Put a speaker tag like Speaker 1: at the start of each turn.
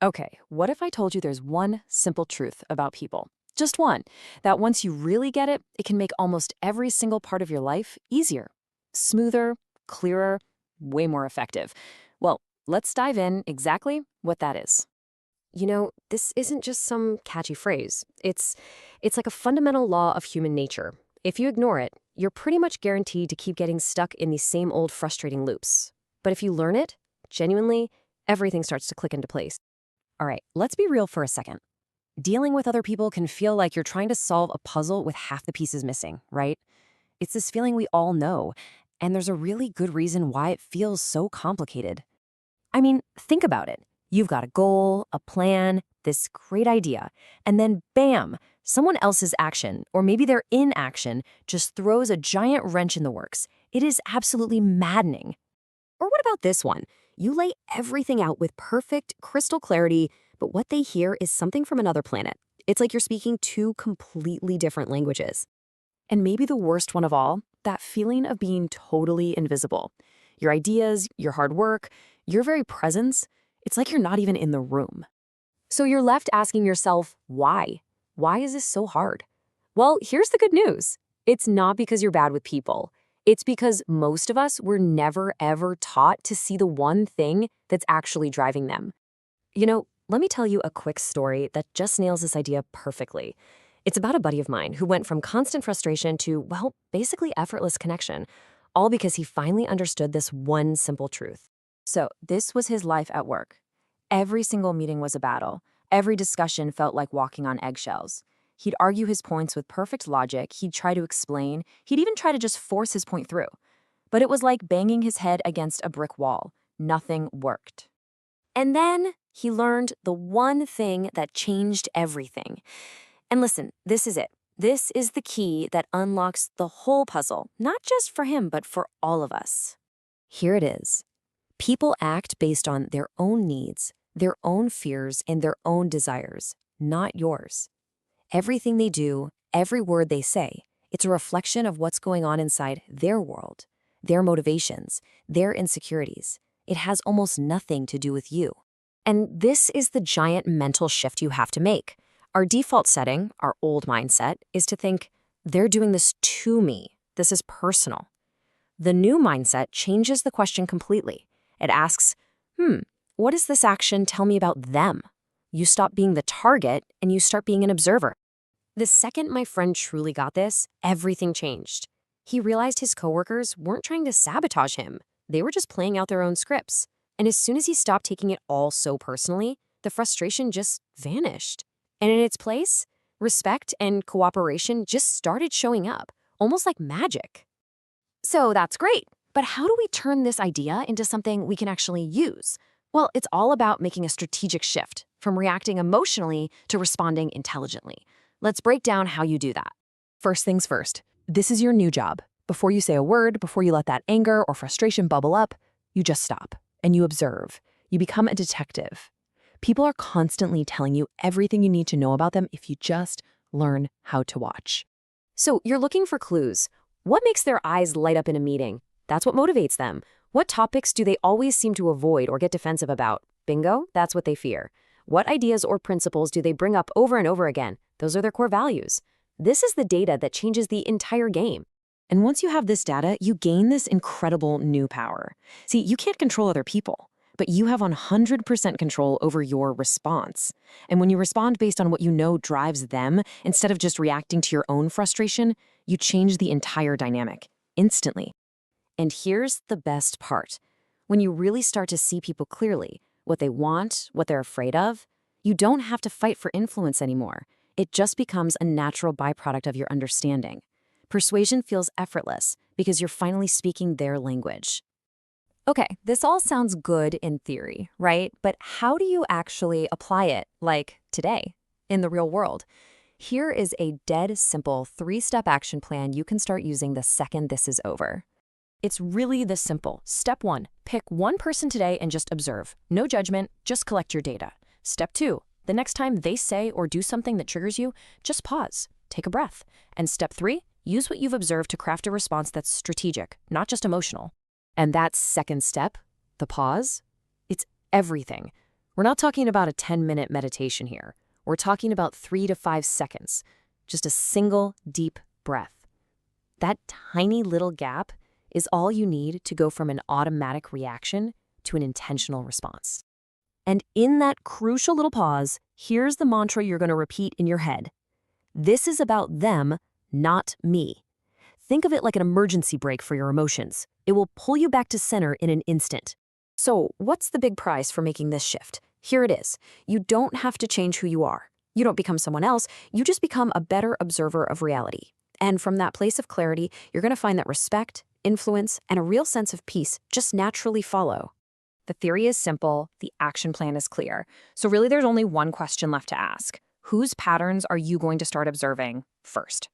Speaker 1: Okay, what if I told you there's one simple truth about people? Just one, that once you really get it, it can make almost every single part of your life easier, smoother, clearer, way more effective. Well, let's dive in exactly what that is.
Speaker 2: This isn't just some catchy phrase. It's like a fundamental law of human nature. If you ignore it, you're pretty much guaranteed to keep getting stuck in these same old frustrating loops. But if you learn it, genuinely, everything starts to click into place.
Speaker 1: All right, let's be real for a second. Dealing with other people can feel like you're trying to solve a puzzle with half the pieces missing, right? It's this feeling we all know, and there's a really good reason why it feels so complicated. I mean, think about it. You've got a goal, a plan, this great idea, and then bam, someone else's action, or maybe their inaction, just throws a giant wrench in the works. It is absolutely maddening.
Speaker 2: Or what about this one? You lay everything out with perfect, crystal clarity, but what they hear is something from another planet. It's like you're speaking two completely different languages.
Speaker 1: And maybe the worst one of all, that feeling of being totally invisible. Your ideas, your hard work, your very presence, it's like you're not even in the room.
Speaker 2: So you're left asking yourself, why? Why is this so hard? Well, here's the good news. It's not because you're bad with people. It's because most of us were never, ever taught to see the one thing that's actually driving them. Let me tell you a quick story that just nails this idea perfectly. It's about a buddy of mine who went from constant frustration to, well, basically effortless connection, all because he finally understood this one simple truth.
Speaker 1: So this was his life at work. Every single meeting was a battle. Every discussion felt like walking on eggshells. He'd argue his points with perfect logic. He'd try to explain. He'd even try to just force his point through. But it was like banging his head against a brick wall. Nothing worked.
Speaker 2: And then he learned the one thing that changed everything. And listen, this is it. This is the key that unlocks the whole puzzle, not just for him, but for all of us. Here it is. People act based on their own needs, their own fears, and their own desires, not yours. Everything they do, every word they say, it's a reflection of what's going on inside their world, their motivations, their insecurities. It has almost nothing to do with you. And this is the giant mental shift you have to make. Our default setting, our old mindset, is to think, they're doing this to me. This is personal. The new mindset changes the question completely. It asks, what does this action tell me about them? You stop being the target and you start being an observer. The second my friend truly got this, everything changed. He realized his coworkers weren't trying to sabotage him. They were just playing out their own scripts. And as soon as he stopped taking it all so personally, the frustration just vanished. And in its place, respect and cooperation just started showing up, almost like magic. So that's great. But how do we turn this idea into something we can actually use? Well, it's all about making a strategic shift from reacting emotionally to responding intelligently. Let's break down how you do that.
Speaker 1: First things first, this is your new job. Before you say a word, before you let that anger or frustration bubble up, you just stop and you observe. You become a detective. People are constantly telling you everything you need to know about them if you just learn how to watch.
Speaker 2: So you're looking for clues. What makes their eyes light up in a meeting? That's what motivates them. What topics do they always seem to avoid or get defensive about? Bingo, that's what they fear. What ideas or principles do they bring up over and over again? Those are their core values. This is the data that changes the entire game.
Speaker 1: And once you have this data, you gain this incredible new power. See, you can't control other people, but you have 100% control over your response. And when you respond based on what you know drives them, instead of just reacting to your own frustration, you change the entire dynamic instantly. And here's the best part. When you really start to see people clearly, what they want, what they're afraid of, you don't have to fight for influence anymore. It just becomes a natural byproduct of your understanding. Persuasion feels effortless because you're finally speaking their language. Okay, this all sounds good in theory, right? But how do you actually apply it, like today, in the real world? Here is a dead simple 3-step action plan you can start using the second this is over. It's really this simple. Step 1, pick one person today and just observe. No judgment, just collect your data. Step 2, the next time they say or do something that triggers you, just pause, take a breath. And step 3, use what you've observed to craft a response that's strategic, not just emotional. And that second step, the pause, it's everything.
Speaker 2: We're not talking about a 10-minute meditation here. We're talking about 3 to 5 seconds, just a single deep breath. That tiny little gap is all you need to go from an automatic reaction to an intentional response. And in that crucial little pause, here's the mantra you're going to repeat in your head. This is about them, not me. Think of it like an emergency brake for your emotions. It will pull you back to center in an instant. So, what's the big price for making this shift? Here it is. You don't have to change who you are. You don't become someone else. You just become a better observer of reality. And from that place of clarity, you're going to find that respect, influence, and a real sense of peace just naturally follow. The theory is simple, the action plan is clear. So really there's only one question left to ask. Whose patterns are you going to start observing first?